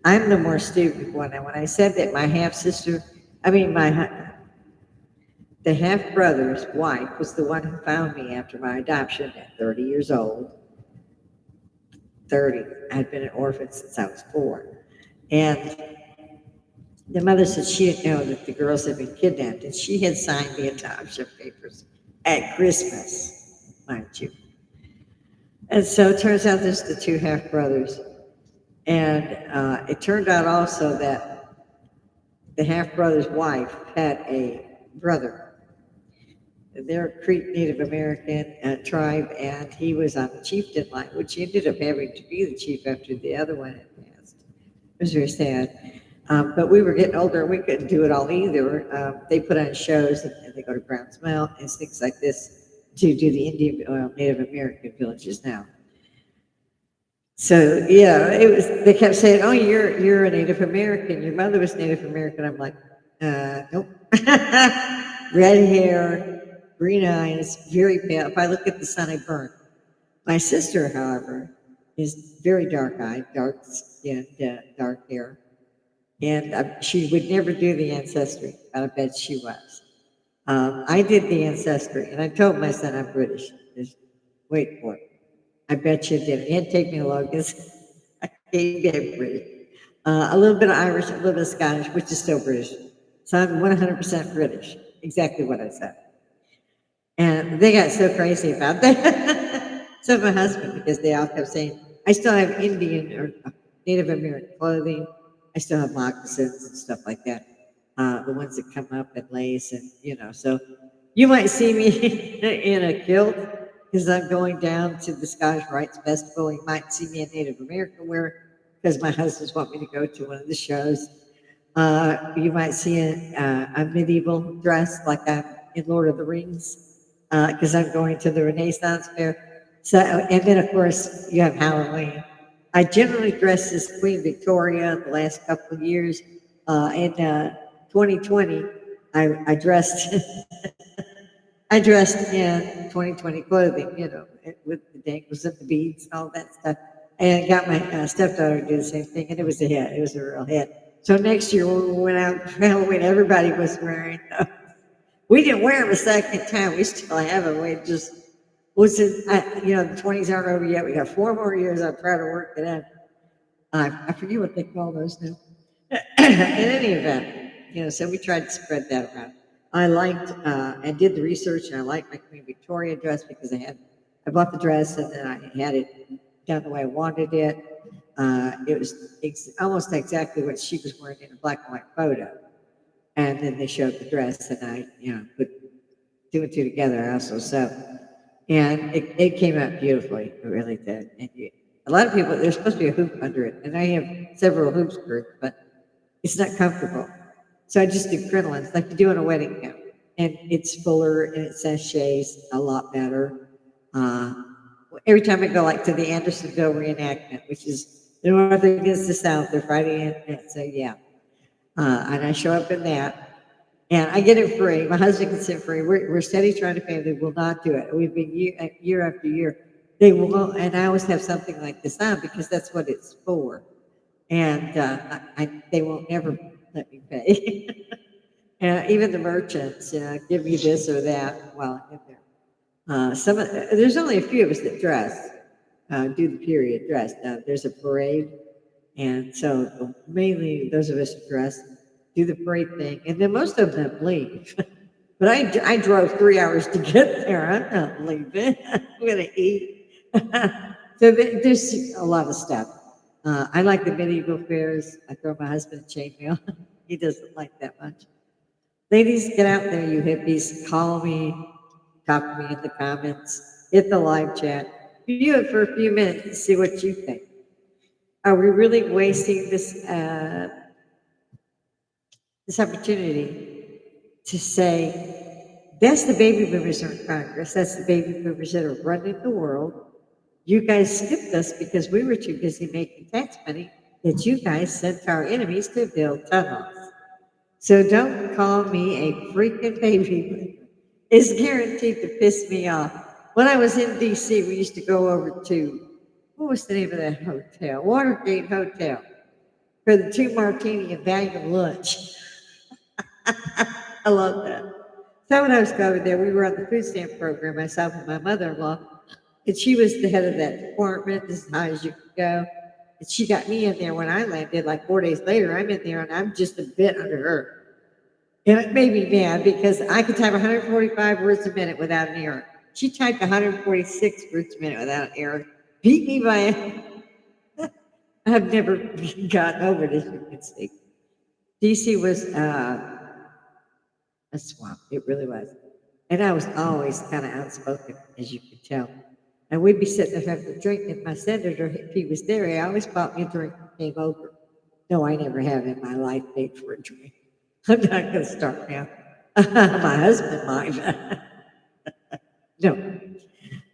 I'm the more stupid one. And when I said that my half sister, I mean the half brother's wife was the one who found me after my adoption at 30 years old. 30. I'd been an orphan since I was 4. And the mother said she didn't know that the girls had been kidnapped, and she had signed the adoption papers at Christmas, mind you. And so it turns out there's the 2 half brothers. And it turned out also that the half brother's wife had a brother. They're a Creek Native American tribe, and he was on the chieftain line, which he ended up having to be the chief after the other one had passed. It was very sad. But we were getting older, and we couldn't do it all either. They put on shows, and they go to Browns Mill and things like this to do the Indian Native American villages now. So yeah, it was. They kept saying, "Oh, you're a Native American. Your mother was Native American." I'm like, nope. Red hair, green eyes, very pale. If I look at the sun, I burn. My sister, however, is very dark-eyed, dark-skinned, dark hair, and she would never do the ancestry. But I bet she was. I did the ancestry, and I told my son I'm British. Just wait for it. I bet you did. It had to take me long because I can't get British. A little bit of Irish, a little bit of Scottish, which is still British. So I'm 100% British. Exactly what I said. And they got so crazy about that. So my husband, because they all kept saying, I still have Indian or Native American clothing. I still have moccasins and stuff like that. The ones that come up and lace and, so you might see me in a kilt because I'm going down to the Scottish Rites Festival. You might see me in Native American wear because my husbands want me to go to one of the shows. You might see a medieval dress like I'm in Lord of the Rings because I'm going to the Renaissance Fair. So, and then of course you have Halloween. I generally dress as Queen Victoria the last couple of years. In 2020, I dressed I dressed in 2020 clothing, with the dangles and the beads and all that stuff. And got my stepdaughter to do the same thing, and it was a hit. It was a real hit. So next year when we went out for Halloween, everybody was wearing those. We didn't wear them a second time. We still have them. We just, the 20s aren't over yet. We got 4 more years. I'm trying to work it out. I forget what they call those now. In any event, so we tried to spread that around. I liked and did the research, and I liked my Queen Victoria dress because I bought the dress and then I had it done the way I wanted it. It was almost exactly what she was wearing in a black and white photo. And then they showed the dress, and I, put 2 and 2 together. I also sewed, and it came out beautifully. It really did. And a lot of people, there's supposed to be a hoop under it, and I have several hoop skirts, but it's not comfortable. So I just do crinolines like you do in a wedding gown. And it's fuller and it sachets a lot better. Every time I go like to the Andersonville reenactment, which is the north against the south, they're fighting it. So yeah. And I show up in that. And I get it free. My husband gets it free. We're steady trying to pay. They will not do it. We've been year after year. They will, and I always have something like this on because that's what it's for. And they won't ever let me pay. And even the merchants, give me this or that while I'm in there. There's only a few of us that dress, do the period dress. There's a parade, and so mainly those of us who dress do the parade thing, and then most of them leave. But I drove 3 hours to get there. I'm not leaving. I'm going to eat. So there's a lot of stuff. I like the medieval fairs. I throw my husband a chainmail. He doesn't like that much. Ladies, get out there, you hippies. Call me, talk to me in the comments, hit the live chat. View it for a few minutes and see what you think. Are we really wasting this opportunity to say, that's the baby boomers are in Congress, that's the baby boomers that are running the world. You guys skipped us because we were too busy making tax money that you guys sent our enemies to build tunnels. So don't call me a freaking baby boomer. It's guaranteed to piss me off. When I was in D.C., we used to go over to, what was the name of that hotel? Watergate Hotel, for the 2 martini and Valiant lunch. I love that. So when I was going there, we were on the food stamp program, myself and my mother-in-law, and she was the head of that department, as high as you could go. And she got me in there when I landed, like 4 days later. I'm in there, and I'm just a bit under her. And it made me mad because I could type 145 words a minute without an error. She typed 146 words a minute without an error. Beat me by I've never gotten over this, you can see. DC was a swamp. It really was. And I was always kind of outspoken, as you could tell. And we'd be sitting there having a drink, and my senator, if he was there, he always bought me a drink and came over. No, I never have in my life paid for a drink. I'm not going to start now. My husband might. No.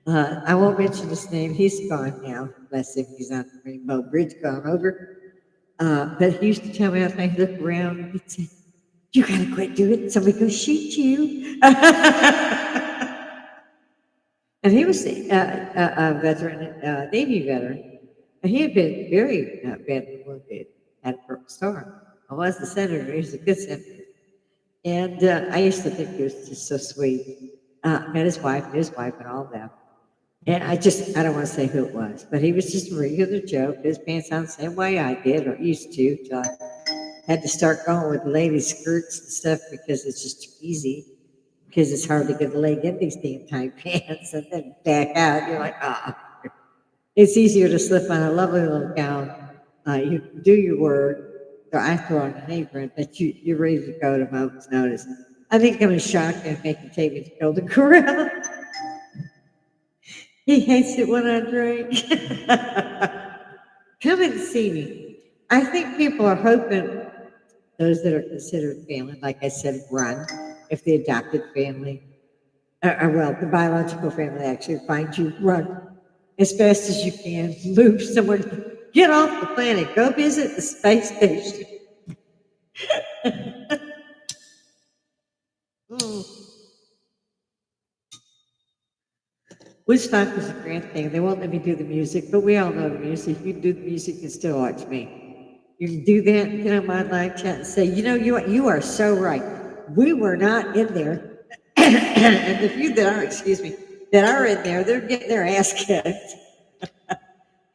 I won't mention his name. He's gone now. Bless him. He's on the Rainbow Bridge, gone over. But he used to tell me, I'd look around and he'd say, you got to quit doing it. Somebody go shoot you. And he was a veteran, Navy veteran. And he had been very badly wounded, had a broken storm. I was the senator. He was a good senator. And I used to think he was just so sweet. Met his wife and all that. And I don't want to say who it was, but he was just a regular joke. His pants on the same way I did, or used to, till I had to start going with ladies' skirts and stuff because it's just too easy. Because it's hard to get a leg in these damn tight pants and then back out. You're like, It's easier to slip on a lovely little gown. You do your word, or I throw on an apron, but you're ready to go at a moment's notice. I think I'm in shock and make him take me to Golden Corral. He hates it when I drink. Come and see me. I think people are hoping those that are considered family, like I said, run. If the adopted family, well, the biological family actually finds you, run as fast as you can, move somewhere, get off the planet, go visit the space station. Woodstock was a grand thing. They won't let me do the music, but we all know the music. You can do the music and still watch me. You can do that and get on my live chat and say, you are so right. We were not in there. And the few that are in there, they're getting their ass kicked.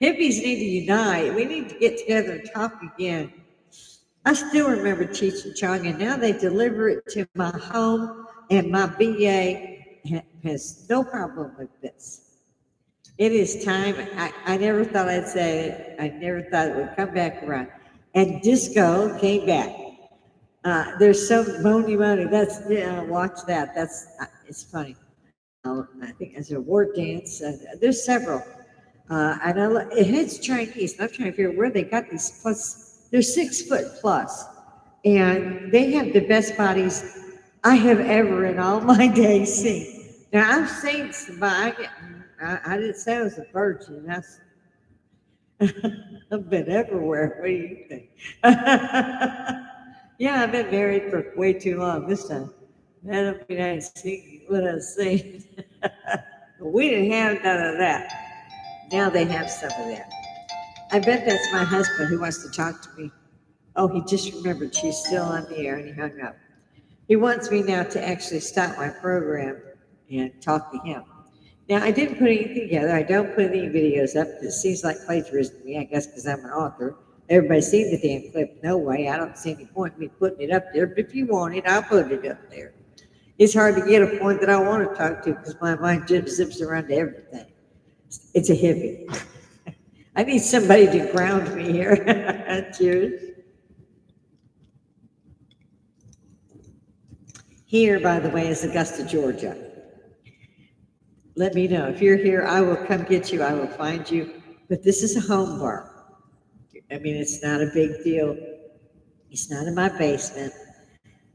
Hippies need to unite. We need to get together and talk again. I still remember Cheech and Chong, and now they deliver it to my home, and my BA has no problem with this. It is time. I never thought I'd say it. I never thought it would come back around. And disco came back. There's some Money. That's watch that. It's funny. I think there's a war dance. There's several. And it's Chinese. And I'm trying to figure out where they got these plus. They're 6 foot plus, and they have the best bodies I have ever in all my days seen. Now I've seen some, but I didn't say I was a virgin. I've been everywhere. What do you think? Yeah, I've been married for way too long this time. That don't mean I ain't seen what I seen. We didn't have none of that. Now they have some of that. I bet that's my husband who wants to talk to me. Oh, he just remembered she's still on the air and he hung up. He wants me now to actually stop my program and talk to him. Now, I didn't put anything together. I don't put any videos up. It seems like plagiarism to me, I guess, because I'm an author. Everybody's seen the damn clip. No way. I don't see any point in me putting it up there. But if you want it, I'll put it up there. It's hard to get a point that I want to talk to because my mind zips around to everything. It's a hippie. I need somebody to ground me here. Cheers. Here, by the way, is Augusta, Georgia. Let me know. If you're here, I will come get you. I will find you. But this is a home bar. I mean, it's not a big deal. It's not in my basement.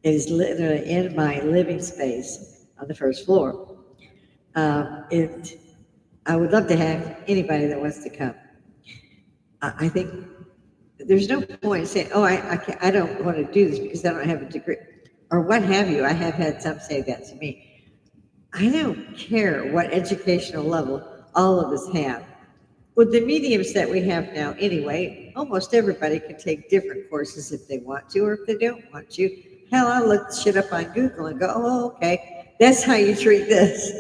It is literally in my living space on the first floor. It. I would love to have anybody that wants to come. I think there's no point in saying, "Oh, I don't want to do this because I don't have a degree," or what have you. I have had some say that to me. I don't care what educational level all of us have. With the mediums that we have now, anyway, almost everybody can take different courses if they want to, or if they don't want to. Hell, I look shit up on Google and go, "Oh, okay, that's how you treat this."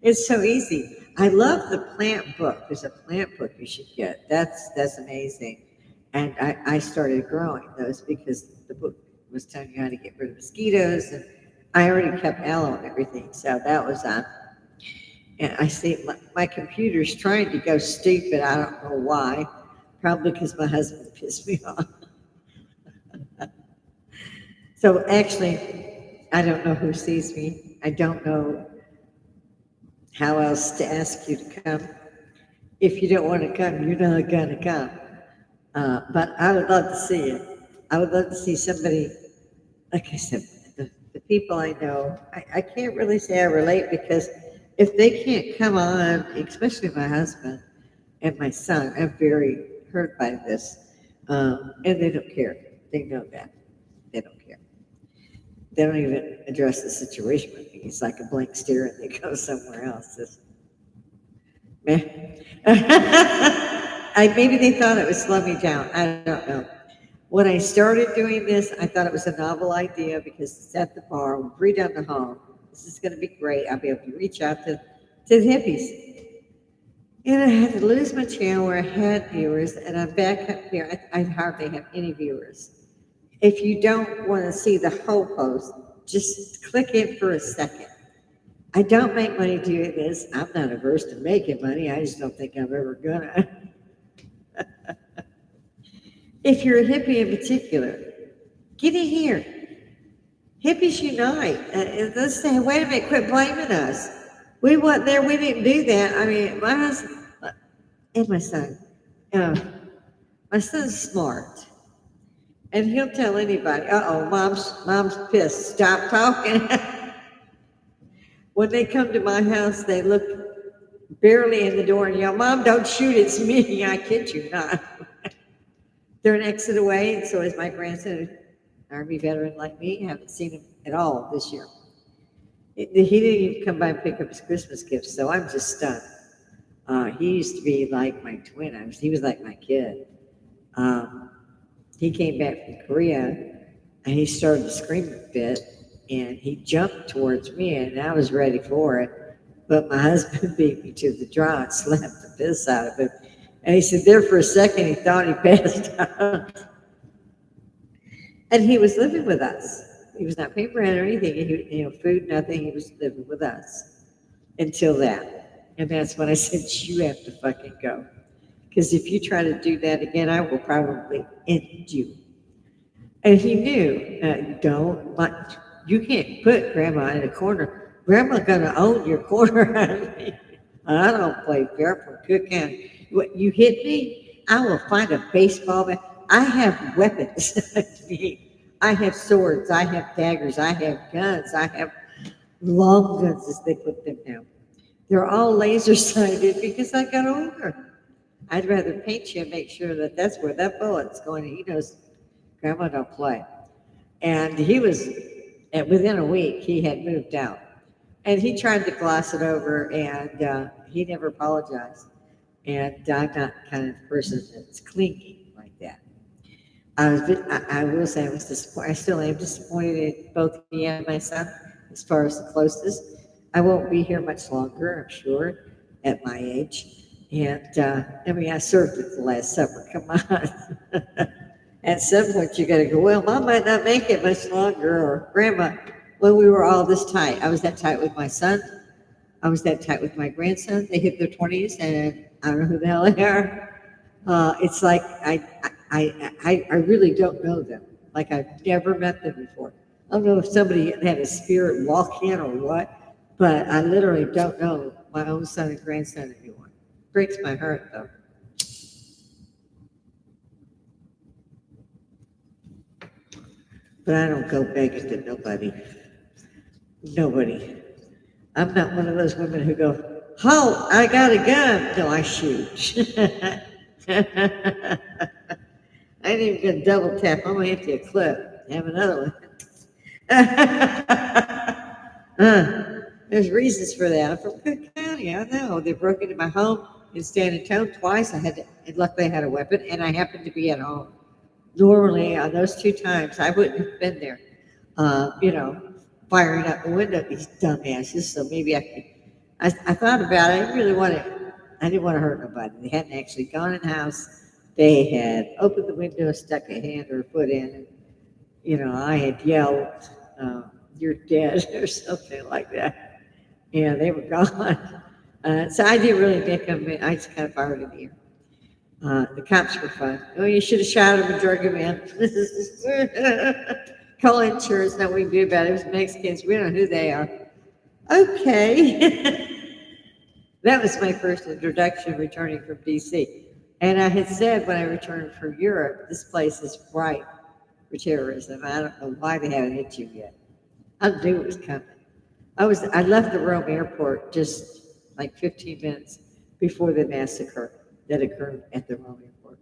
It's so easy. I love the plant book. There's a plant book you should get. That's amazing. And I started growing those because the book was telling you how to get rid of mosquitoes, and I already kept aloe and everything, so that was on. And I see my computer's trying to go stupid. I don't know why. Probably because my husband pissed me off. So actually, I don't know who sees me. I don't know how else to ask you to come. If you don't want to come, you're not going to come. But I would love to see it. I would love to see somebody, like I said, the people I know. I can't really say I relate because if they can't come on, especially my husband and my son, I'm very hurt by this. And they don't care. They know that. They don't care. They don't even address the situation with me. It's like a blank stare and they go somewhere else. It's, meh. Maybe they thought it would slow me down. I don't know. When I started doing this, I thought it was a novel idea because it's at the bar, we're free down the hall. This is going to be great. I'll be able to reach out to the hippies. And I had to lose my channel where I had viewers, and I'm back up here. I hardly have any viewers. If you don't want to see the whole post, just click it for a second. I don't make money doing this. I'm not averse to making money. I just don't think I'm ever gonna. If you're a hippie in particular, get in here. Hippies unite. Let's say, wait a minute, quit blaming us. We went there, we didn't do that. I mean, my husband and my son. My son's smart. And he'll tell anybody, uh-oh, mom's pissed. Stop talking. When they come to my house, they look barely in the door and yell, "Mom, don't shoot, it's me." I kid you not. They're an exit away, and so is my grandson, an Army veteran like me. I haven't seen him at all this year. He didn't even come by and pick up his Christmas gifts, so I'm just stunned. He used to be like my twin. He was like my kid. He came back from Korea, and he started to scream a bit, and he jumped towards me, and I was ready for it. But my husband beat me to the draw and slapped the piss out of him. And he said there for a second he thought he passed out. And he was living with us. He was not paying rent or anything. Food, nothing. He was living with us until that. And that's when I said, "You have to fucking go. Because if you try to do that again, I will probably end you." And he knew, you can't put grandma in a corner. Grandma's gonna own your corner. I don't play fair for cooking. You hit me, I will find a baseball bat. I have weapons. I have swords. I have daggers. I have guns. I have long guns, as they put them now. They're all laser sighted because I got older. I'd rather paint you and make sure that that's where that bullet's going. He knows grandma don't play. And he was, and within a week, he had moved out. And he tried to gloss it over, and he never apologized. And I'm not the kind of person that's clingy like that. I will say I was disappointed. I still am disappointed in both me and my son as far as the closest. I won't be here much longer, I'm sure, at my age. And I served at the Last Supper. Come on. At some point, you got to go, well, Mom might not make it much longer, or Grandma. When we were all this tight, I was that tight with my son. I was that tight with my grandson. They hit their 20s, and I don't know who the hell they are. It's like I really don't know them. Like I've never met them before. I don't know if somebody had a spirit walk in or what, but I literally don't know my own son and grandson anymore. Breaks my heart, though. But I don't go begging to nobody. Nobody. I'm not one of those women who go, "Halt! I got a gun." No, I shoot. I ain't even gonna double tap. I'm gonna hit you a clip. Have another one. There's reasons for that. I'm from Cook County. I know they broke into my home in San Antonio twice. And luckily I had a weapon, and I happened to be at home. Normally, on those two times, I wouldn't have been there. You know, firing out the window, these dumbasses. So maybe I could. I thought about it. I didn't want to hurt nobody. They hadn't actually gone in the house. They had opened the window, stuck a hand or a foot in, and I had yelled, "You're dead," or something like that. And they were gone. So I didn't really make them. I just kind of fired in the air. The cops were fun. Oh, you should have shot him and drug him in. Call insurance. Not what we can do about it. It was Mexicans. We don't know who they are. Okay. That was my first introduction returning from DC. And I had said when I returned from Europe, this place is ripe for terrorism. I don't know why they haven't hit you yet. I knew it was coming. I left the Rome airport just like 15 minutes before the massacre that occurred at the Rome airport.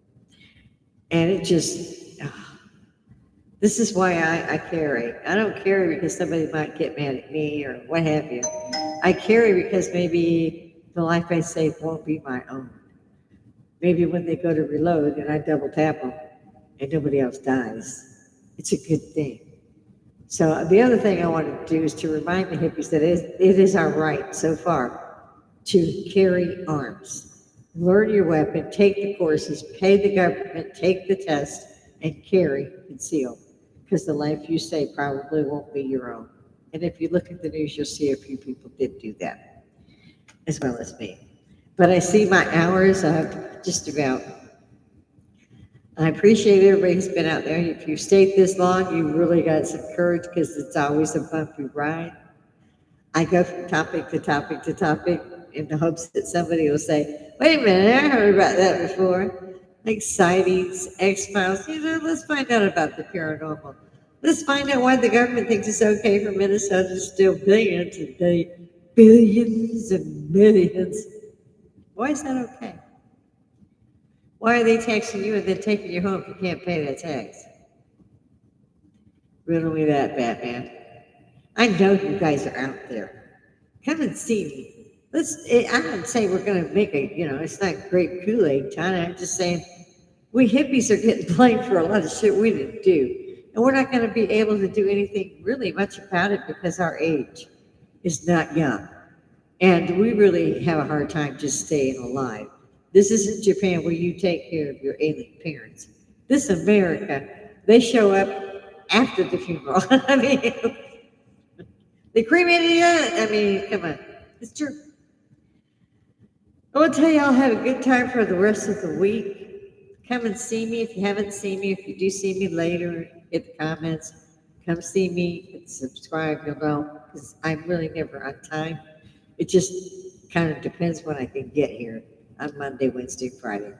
And it just, this is why I carry. I don't carry because somebody might get mad at me or what have you. I carry because maybe the life I save won't be my own. Maybe when they go to reload and I double tap them and nobody else dies, it's a good thing. So the other thing I want to do is to remind the hippies that it is our right so far to carry arms. Learn your weapon, take the courses, pay the government, take the test, and carry concealed. Because the life you save probably won't be your own. And if you look at the news, you'll see a few people did do that, as well as me. But I see my hours up just about. I appreciate everybody who's been out there. If you stayed this long, you really got some courage because it's always a bumpy ride. I go from topic to topic to topic in the hopes that somebody will say, "Wait a minute, I heard about that before." Like sightings, X-Files, let's find out about the paranormal. Let's find out why the government thinks it's okay for Minnesota to steal billions a day, billions and millions. Why is that okay? Why are they taxing you and then taking you home if you can't pay that tax? Riddle me that, Batman. I know you guys are out there. Come and see me. I don't say we're going to make it's not grape Kool-Aid, China. I'm just saying we hippies are getting blamed for a lot of shit we didn't do. And we're not going to be able to do anything really much about it because our age is not young. And we really have a hard time just staying alive. This isn't Japan where you take care of your ailing parents. This America, they show up after the funeral. I mean, they cremated you. I mean, come on. It's true. I want to tell you, I'll have a good time for the rest of the week. Come and see me if you haven't seen me. If you do see me later, hit the comments. Come see me. Hit subscribe, you'll know, because I'm really never on time. It just kind of depends when I can get here on Monday, Wednesday, Friday.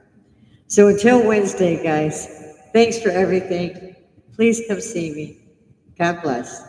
So until Wednesday, guys, thanks for everything. Please come see me. God bless.